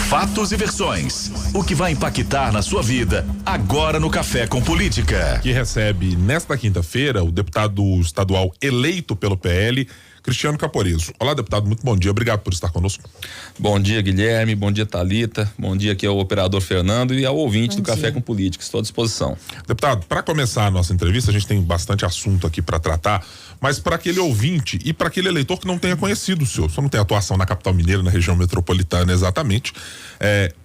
Fatos e versões. O que vai impactar na sua vida agora no Café com Política. Que recebe nesta quinta-feira o deputado estadual eleito pelo PL, Cristiano Caporeso. Olá, deputado, muito bom dia, obrigado por estar conosco. Bom dia, Guilherme, bom dia, Thalita, bom dia aqui ao operador Fernando e ao ouvinte do Café com Política, estou à disposição. Deputado, para começar a nossa entrevista, a gente tem bastante assunto aqui para tratar, mas para aquele ouvinte e para aquele eleitor que não tenha conhecido o senhor não tem atuação na capital mineira, na região metropolitana exatamente,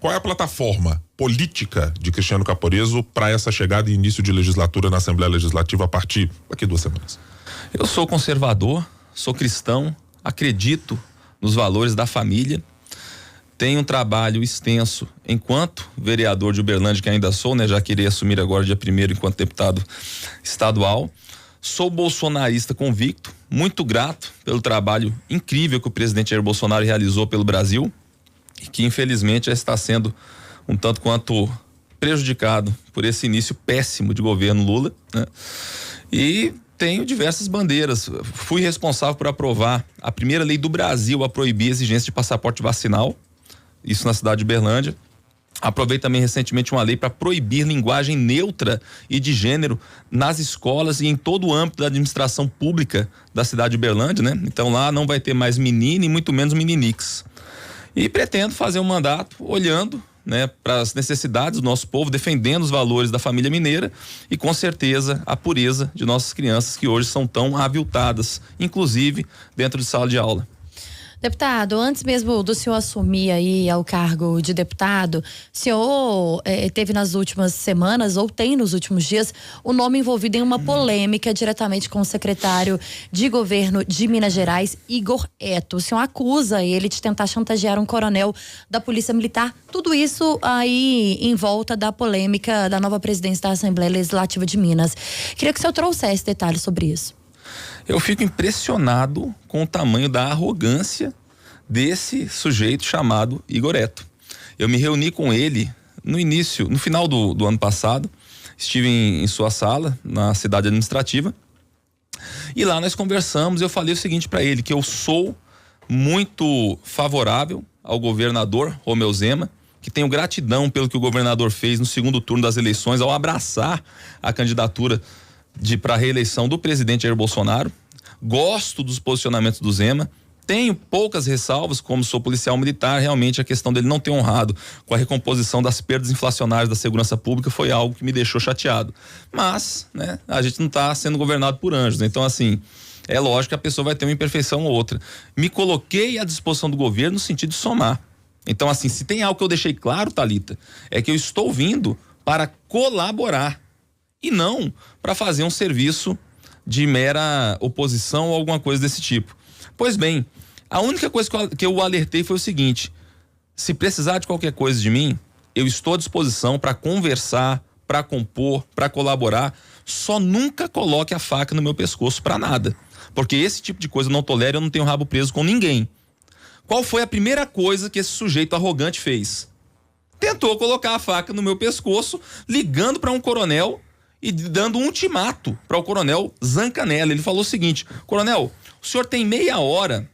qual é a plataforma política de Cristiano Caporeso para essa chegada e início de legislatura na Assembleia Legislativa a partir daqui 2 semanas? Eu sou conservador, sou cristão, acredito nos valores da família, tenho um trabalho extenso enquanto vereador de Uberlândia, que ainda sou, já que irei assumir agora dia 1º enquanto deputado estadual. Sou bolsonarista convicto, muito grato pelo trabalho incrível que o presidente Jair Bolsonaro realizou pelo Brasil e que infelizmente já está sendo um tanto quanto prejudicado por esse início péssimo de governo Lula, E tenho diversas bandeiras. Fui responsável por aprovar a primeira lei do Brasil a proibir a exigência de passaporte vacinal, isso na cidade de Uberlândia. Aprovei também recentemente uma lei para proibir linguagem neutra e de gênero nas escolas e em todo o âmbito da administração pública da cidade de Uberlândia, Então lá não vai ter mais menino e muito menos meninix. E pretendo fazer um mandato olhando para as necessidades do nosso povo, defendendo os valores da família mineira e com certeza a pureza de nossas crianças que hoje são tão aviltadas, inclusive dentro de sala de aula. Deputado, antes mesmo do senhor assumir aí ao cargo de deputado, o senhor teve nas últimas semanas, ou tem nos últimos dias, o nome envolvido em uma polêmica diretamente com o secretário de governo de Minas Gerais, Igor Eto. O senhor acusa ele de tentar chantagear um coronel da Polícia Militar. Tudo isso aí em volta da polêmica da nova presidência da Assembleia Legislativa de Minas. Queria que o senhor trouxesse detalhes sobre isso. Eu fico impressionado com o tamanho da arrogância desse sujeito chamado Igor Eto. Eu me reuni com ele no final do ano passado, estive em sua sala, na cidade administrativa, e lá nós conversamos. Eu falei o seguinte para ele, que eu sou muito favorável ao governador Romeu Zema, que tenho gratidão pelo que o governador fez no segundo turno das eleições ao abraçar a candidatura para a reeleição do presidente Jair Bolsonaro. Gosto dos posicionamentos do Zema, tenho poucas ressalvas, como sou policial militar, realmente a questão dele não ter honrado com a recomposição das perdas inflacionárias da segurança pública foi algo que me deixou chateado, mas a gente não está sendo governado por anjos, então assim, é lógico que a pessoa vai ter uma imperfeição ou outra. Me coloquei à disposição do governo no sentido de somar. Então assim, se tem algo que eu deixei claro, Thalita, é que eu estou vindo para colaborar e não para fazer um serviço de mera oposição ou alguma coisa desse tipo. Pois bem, a única coisa que eu alertei foi o seguinte: se precisar de qualquer coisa de mim, eu estou à disposição para conversar, para compor, para colaborar. Só nunca coloque a faca no meu pescoço para nada, porque esse tipo de coisa eu não tolero, eu não tenho rabo preso com ninguém. Qual foi a primeira coisa que esse sujeito arrogante fez? Tentou colocar a faca no meu pescoço, ligando para um coronel e dando um ultimato para o coronel Zancanella. Ele falou o seguinte: coronel, o senhor tem meia hora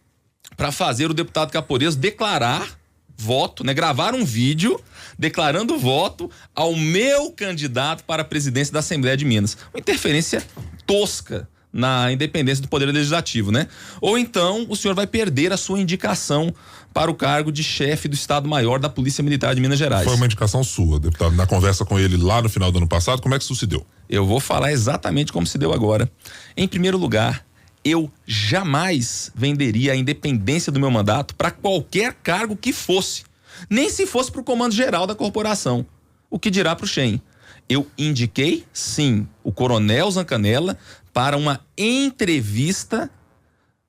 para fazer o deputado Caporeso declarar voto, gravar um vídeo declarando voto ao meu candidato para a presidência da Assembleia de Minas. Uma interferência tosca na independência do Poder Legislativo, Ou então o senhor vai perder a sua indicação para o cargo de chefe do Estado-Maior da Polícia Militar de Minas Gerais. Foi uma indicação sua, deputado, na conversa com ele lá no final do ano passado, como é que isso se deu? Eu vou falar exatamente como se deu agora. Em primeiro lugar, eu jamais venderia a independência do meu mandato para qualquer cargo que fosse, nem se fosse para o comando geral da corporação, o que dirá para o Shen. Eu indiquei, sim, o coronel Zancanella para uma entrevista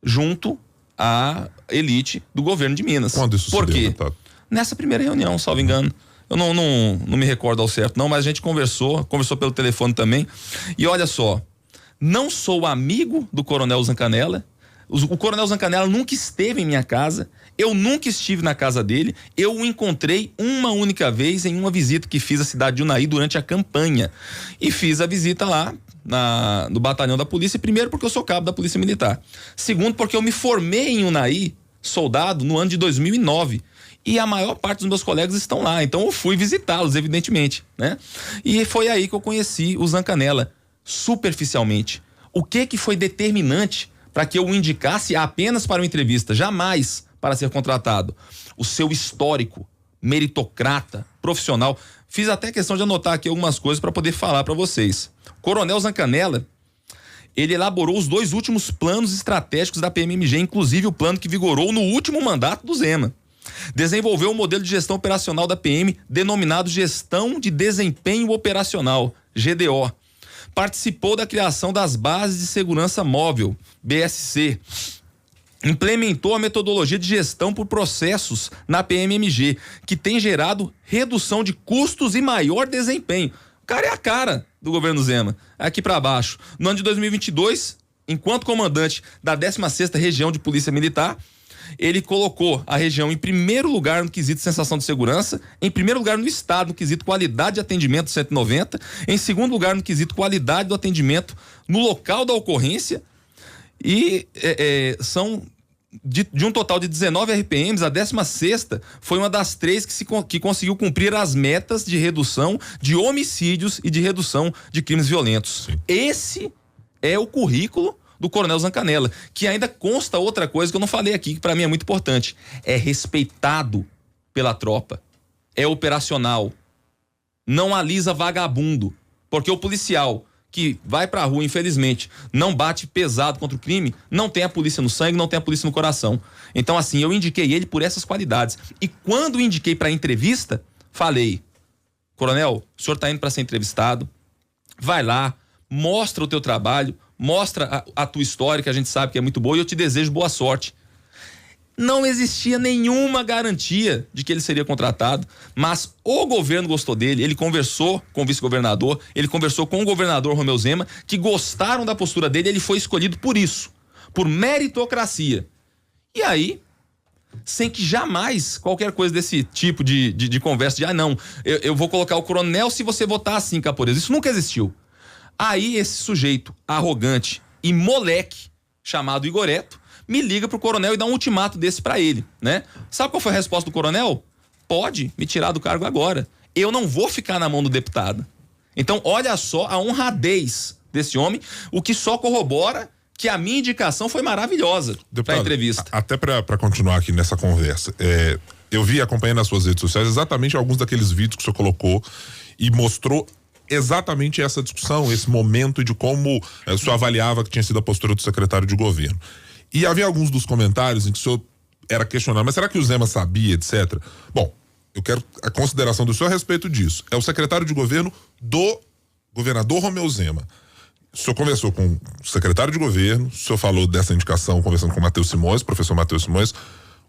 junto à elite do governo de Minas. Quando isso Por se deu, quê? deputado? Nessa primeira reunião, salvo engano. Eu não me recordo ao certo não, mas a gente conversou pelo telefone também. E olha só, não sou amigo do coronel Zancanella. O coronel Zancanella nunca esteve em minha casa, eu nunca estive na casa dele, eu o encontrei uma única vez em uma visita que fiz à cidade de Unai durante a campanha. E fiz a visita lá no batalhão da polícia, primeiro porque eu sou cabo da Polícia Militar. Segundo porque eu me formei em Unai, soldado, no ano de 2009. E a maior parte dos meus colegas estão lá. Então eu fui visitá-los, evidentemente, né? E foi aí que eu conheci o Zancanella, superficialmente. O que foi determinante para que eu o indicasse apenas para uma entrevista, jamais para ser contratado? O seu histórico, meritocrata, profissional. Fiz até questão de anotar aqui algumas coisas para poder falar para vocês. Coronel Zancanella, ele elaborou os 2 últimos planos estratégicos da PMMG, inclusive o plano que vigorou no último mandato do Zema. Desenvolveu um modelo de gestão operacional da PM denominado Gestão de Desempenho Operacional, GDO. Participou da criação das Bases de Segurança Móvel, BSC. Implementou a metodologia de gestão por processos na PMMG, que tem gerado redução de custos e maior desempenho. O cara é a cara do governo Zema, aqui para baixo. No ano de 2022, enquanto comandante da 16ª Região de Polícia Militar, ele colocou a região em primeiro lugar no quesito sensação de segurança, em primeiro lugar no estado no quesito qualidade de atendimento 190, em segundo lugar no quesito qualidade do atendimento no local da ocorrência, e são de um total de 19 RPMs, a 16ª foi uma das 3 que conseguiu cumprir as metas de redução de homicídios e de redução de crimes violentos. Sim. Esse é o currículo do Coronel Zancanella, que ainda consta outra coisa que eu não falei aqui, que para mim é muito importante. É respeitado pela tropa, é operacional, não alisa vagabundo, porque o policial que vai pra rua, infelizmente, não bate pesado contra o crime, não tem a polícia no sangue, não tem a polícia no coração. Então, assim, eu indiquei ele por essas qualidades. E quando indiquei pra entrevista, falei: Coronel, o senhor tá indo pra ser entrevistado, vai lá, mostra o teu trabalho, mostra a tua história, que a gente sabe que é muito boa, e eu te desejo boa sorte. Não existia nenhuma garantia de que ele seria contratado, mas o governo gostou dele, ele conversou com o vice-governador, ele conversou com o governador Romeu Zema, que gostaram da postura dele, ele foi escolhido por isso, por meritocracia. E aí, sem que jamais qualquer coisa desse tipo de conversa de, não, eu vou colocar o coronel se você votar assim, Capores, isso nunca existiu. Aí esse sujeito arrogante e moleque, chamado Igoreto, me liga pro coronel e dá um ultimato desse pra ele, né? Sabe qual foi a resposta do coronel? Pode me tirar do cargo agora. Eu não vou ficar na mão do deputado. Então, olha só a honradez desse homem, o que só corrobora que a minha indicação foi maravilhosa pra entrevista. Até pra continuar aqui nessa conversa, eu vi acompanhando nas suas redes sociais exatamente alguns daqueles vídeos que o senhor colocou e mostrou exatamente essa discussão, esse momento de como o senhor avaliava que tinha sido a postura do secretário de governo. E havia alguns dos comentários em que o senhor era questionado, mas será que o Zema sabia, etc? Bom, eu quero a consideração do senhor a respeito disso. É o secretário de governo do governador Romeu Zema. O senhor conversou com o secretário de governo, o senhor falou dessa indicação conversando com o Matheus Simões, professor Matheus Simões.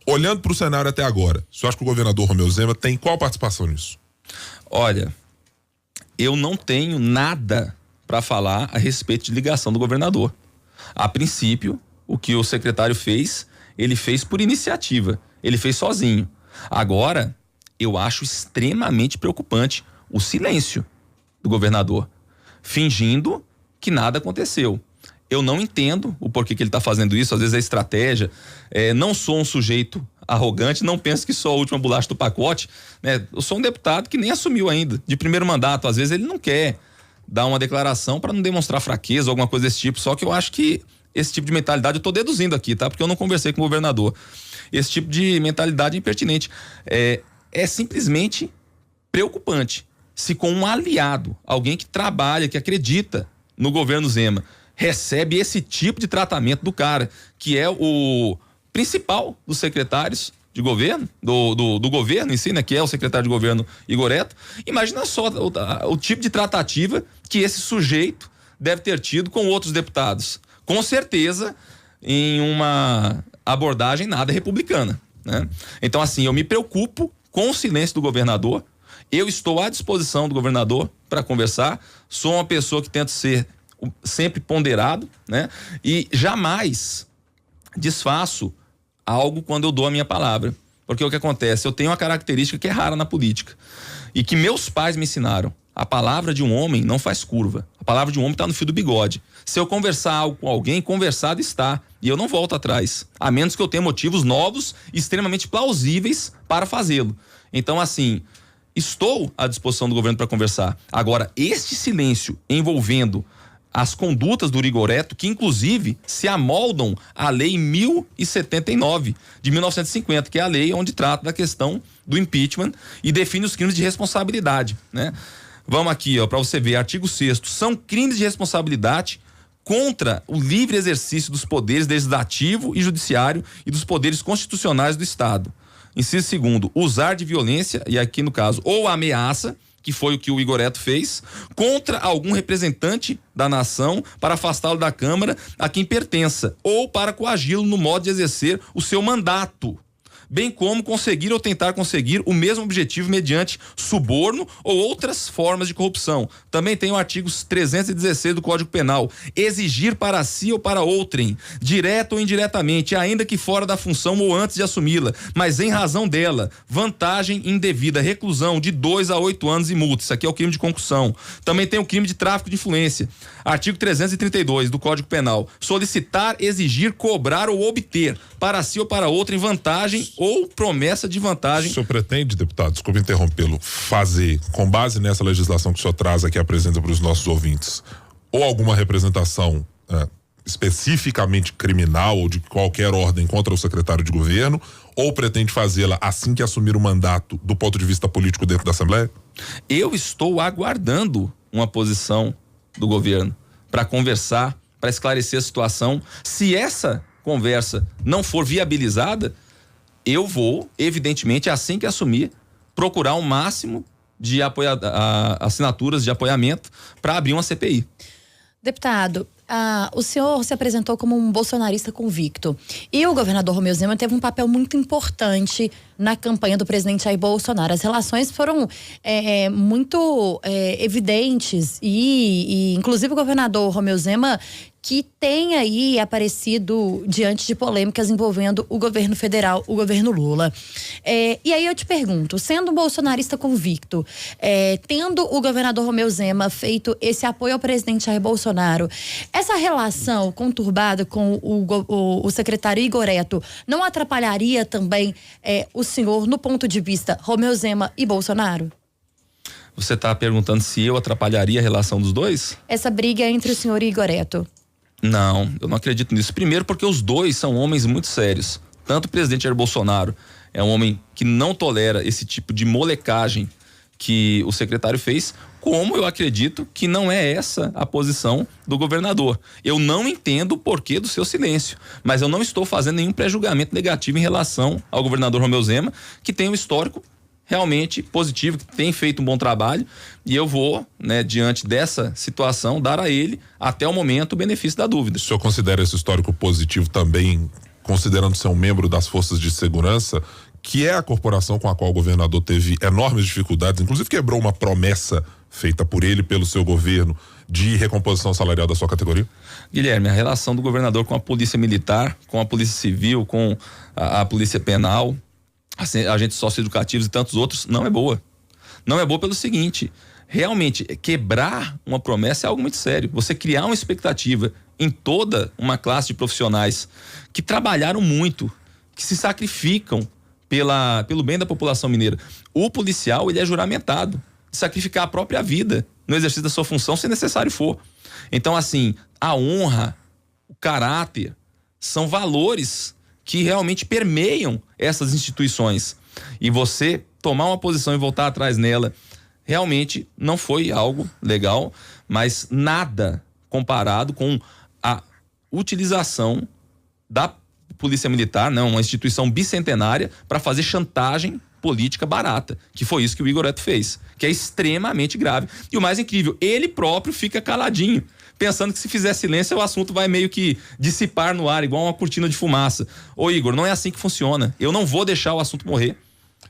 Olhando para o cenário até agora, o senhor acha que o governador Romeu Zema tem qual participação nisso? Olha, eu não tenho nada para falar a respeito de ligação do governador. A princípio, o que o secretário fez, ele fez por iniciativa, ele fez sozinho. Agora, eu acho extremamente preocupante o silêncio do governador, fingindo que nada aconteceu. Eu não entendo o porquê que ele está fazendo isso, às vezes é estratégia. Não sou um sujeito arrogante, não penso que sou a última bolacha do pacote, né? Eu sou um deputado que nem assumiu ainda, de primeiro mandato. Às vezes ele não quer dar uma declaração para não demonstrar fraqueza ou alguma coisa desse tipo, só que eu acho que esse tipo de mentalidade, eu tô deduzindo aqui, tá? Porque eu não conversei com o governador. Esse tipo de mentalidade é impertinente. É simplesmente preocupante se com um aliado, alguém que trabalha, que acredita no governo Zema, recebe esse tipo de tratamento do cara, que é o principal dos secretários de governo, do governo em si, né? Que é o secretário de governo Igoreto. Imagina só o tipo de tratativa que esse sujeito deve ter tido com outros deputados. Com certeza, em uma abordagem nada republicana, né? Então, assim, eu me preocupo com o silêncio do governador. Eu estou à disposição do governador para conversar. Sou uma pessoa que tento ser sempre ponderado, né? E jamais desfaço algo quando eu dou a minha palavra. Porque o que acontece? Eu tenho uma característica que é rara na política e que meus pais me ensinaram. A palavra de um homem não faz curva. A palavra de um homem está no fio do bigode. Se eu conversar algo com alguém, conversado está. E eu não volto atrás, a menos que eu tenha motivos novos e extremamente plausíveis para fazê-lo. Então, assim, estou à disposição do governo para conversar. Agora, este silêncio envolvendo as condutas do Rigoretto, que inclusive se amoldam à lei 1079 de 1950, que é a lei onde trata da questão do impeachment e define os crimes de responsabilidade, né? Vamos aqui, ó, para você ver, artigo 6º, são crimes de responsabilidade contra o livre exercício dos poderes legislativo e judiciário e dos poderes constitucionais do Estado. Inciso 2º, usar de violência, e aqui no caso, ou ameaça, que foi o que o Rigoretto fez, contra algum representante da nação para afastá-lo da Câmara a quem pertença, ou para coagi-lo no modo de exercer o seu mandato, bem como conseguir ou tentar conseguir o mesmo objetivo mediante suborno ou outras formas de corrupção. Também tem o artigo 316 do Código Penal, exigir para si ou para outrem, direto ou indiretamente, ainda que fora da função ou antes de assumi-la, mas em razão dela, vantagem indevida, reclusão de 2 a 8 anos e multa. Isso aqui é o crime de concussão. Também tem o crime de tráfico de influência. Artigo 332 do Código Penal, solicitar, exigir, cobrar ou obter para si ou para outrem vantagem ou promessa de vantagem. O senhor pretende, deputado, desculpe interrompê-lo, fazer, com base nessa legislação que o senhor traz aqui, apresenta para os nossos ouvintes, ou alguma representação especificamente criminal ou de qualquer ordem contra o secretário de governo, ou pretende fazê-la assim que assumir o mandato do ponto de vista político dentro da Assembleia? Eu estou aguardando uma posição do governo para conversar, para esclarecer a situação. Se essa conversa não for viabilizada, eu vou, evidentemente, assim que assumir, procurar um máximo de assinaturas de apoiamento para abrir uma CPI. Deputado, o senhor se apresentou como um bolsonarista convicto e o governador Romeu Zema teve um papel muito importante na campanha do presidente Jair Bolsonaro. As relações foram muito evidentes e inclusive o governador Romeu Zema, que tem aí aparecido diante de polêmicas envolvendo o governo federal, o governo Lula. E aí eu te pergunto, sendo um bolsonarista convicto, tendo o governador Romeu Zema feito esse apoio ao presidente Jair Bolsonaro, essa relação conturbada com o secretário Rigoretto não atrapalharia também o senhor no ponto de vista Romeu Zema e Bolsonaro? Você está perguntando se eu atrapalharia a relação dos dois? Essa briga entre o senhor e Rigoretto. Não, eu não acredito nisso. Primeiro porque os dois são homens muito sérios. Tanto o presidente Jair Bolsonaro é um homem que não tolera esse tipo de molecagem que o secretário fez, como eu acredito que não é essa a posição do governador. Eu não entendo o porquê do seu silêncio, mas eu não estou fazendo nenhum pré-julgamento negativo em relação ao governador Romeu Zema, que tem um histórico realmente positivo, que tem feito um bom trabalho, e eu vou, diante dessa situação, dar a ele, até o momento, o benefício da dúvida. O senhor considera esse histórico positivo também, considerando ser um membro das forças de segurança, que é a corporação com a qual o governador teve enormes dificuldades, inclusive quebrou uma promessa feita por ele, pelo seu governo, de recomposição salarial da sua categoria? Guilherme, a relação do governador com a polícia militar, com a polícia civil, com a polícia penal, agentes socioeducativos e tantos outros, não é boa. Não é boa pelo seguinte: realmente, quebrar uma promessa é algo muito sério. Você criar uma expectativa em toda uma classe de profissionais que trabalharam muito, que se sacrificam pelo bem da população mineira. O policial, ele é juramentado de sacrificar a própria vida no exercício da sua função, se necessário for. Então, assim, a honra, o caráter, são valores que realmente permeiam essas instituições. E você tomar uma posição e voltar atrás nela, realmente não foi algo legal, mas nada comparado com a utilização da Polícia Militar, uma instituição bicentenária, para fazer chantagem política barata, que foi isso que o Rigoretto fez, que é extremamente grave. E o mais incrível, ele próprio fica caladinho, pensando que se fizer silêncio o assunto vai meio que dissipar no ar, igual uma cortina de fumaça. Ô Igor, não é assim que funciona. Eu não vou deixar o assunto morrer.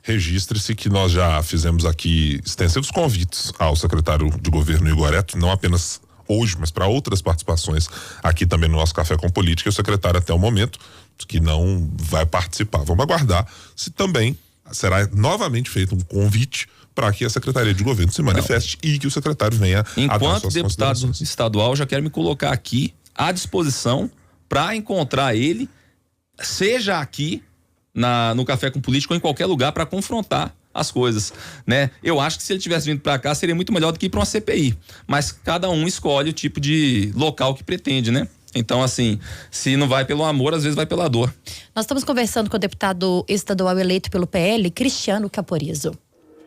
Registre-se que nós já fizemos aqui extensivos convites ao secretário de governo Rigoretto, não apenas hoje, mas para outras participações aqui também no nosso Café com Política, e o secretário até o momento que não vai participar. Vamos aguardar se também será novamente feito um convite para que a Secretaria de Governo se manifeste e que o secretário venha. Enquanto deputado estadual, já quero me colocar aqui à disposição para encontrar ele, seja aqui no Café com Política ou em qualquer lugar, para confrontar as coisas, né? Eu acho que se ele tivesse vindo para cá seria muito melhor do que ir para uma CPI, mas cada um escolhe o tipo de local que pretende, né? Então, assim, se não vai pelo amor, às vezes vai pela dor. Nós estamos conversando com o deputado estadual eleito pelo PL, Cristiano Caporizzo.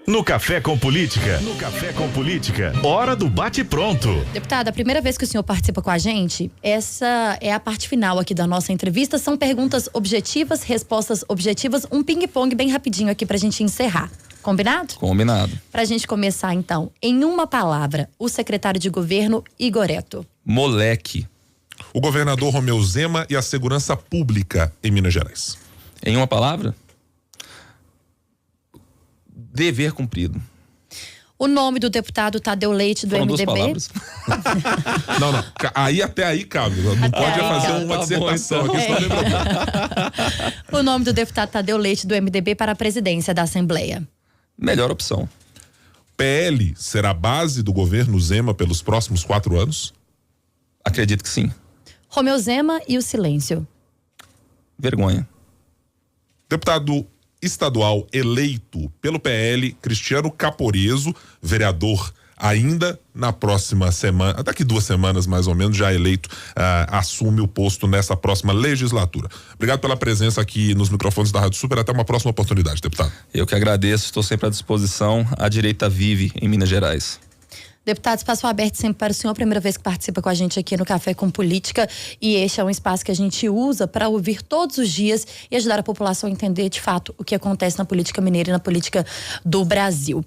No Café com Política. No Café com Política. Hora do bate-pronto. Deputado, a primeira vez que o senhor participa com a gente, essa é a parte final aqui da nossa entrevista. São perguntas objetivas, respostas objetivas, um ping-pong bem rapidinho aqui pra gente encerrar. Combinado? Combinado. Pra gente começar, então, em uma palavra, o secretário de governo, Igoreto. Moleque. O governador Romeu Zema e a segurança pública em Minas Gerais. Em uma palavra? Dever cumprido. O nome do deputado Tadeu Leite, do Foram MDB. 2 palavras. Não. Até aí cabe. Não pode aí fazer cabe. uma Tá dissertação bom, então. aqui, senão lembra. O nome do deputado Tadeu Leite, do MDB, para a presidência da Assembleia. Melhor opção. PL será base do governo Zema pelos próximos 4 anos? Acredito que sim. Romeu Zema e o silêncio. Vergonha. Deputado estadual eleito pelo PL, Cristiano Caporizzo, vereador ainda na próxima semana, daqui 2 semanas mais ou menos, já eleito, assume o posto nessa próxima legislatura. Obrigado pela presença aqui nos microfones da Rádio Super. Até uma próxima oportunidade, deputado. Eu que agradeço, estou sempre à disposição. A direita vive em Minas Gerais. Deputado, espaço aberto sempre para o senhor, primeira vez que participa com a gente aqui no Café com Política, e este é um espaço que a gente usa para ouvir todos os dias e ajudar a população a entender de fato o que acontece na política mineira e na política do Brasil.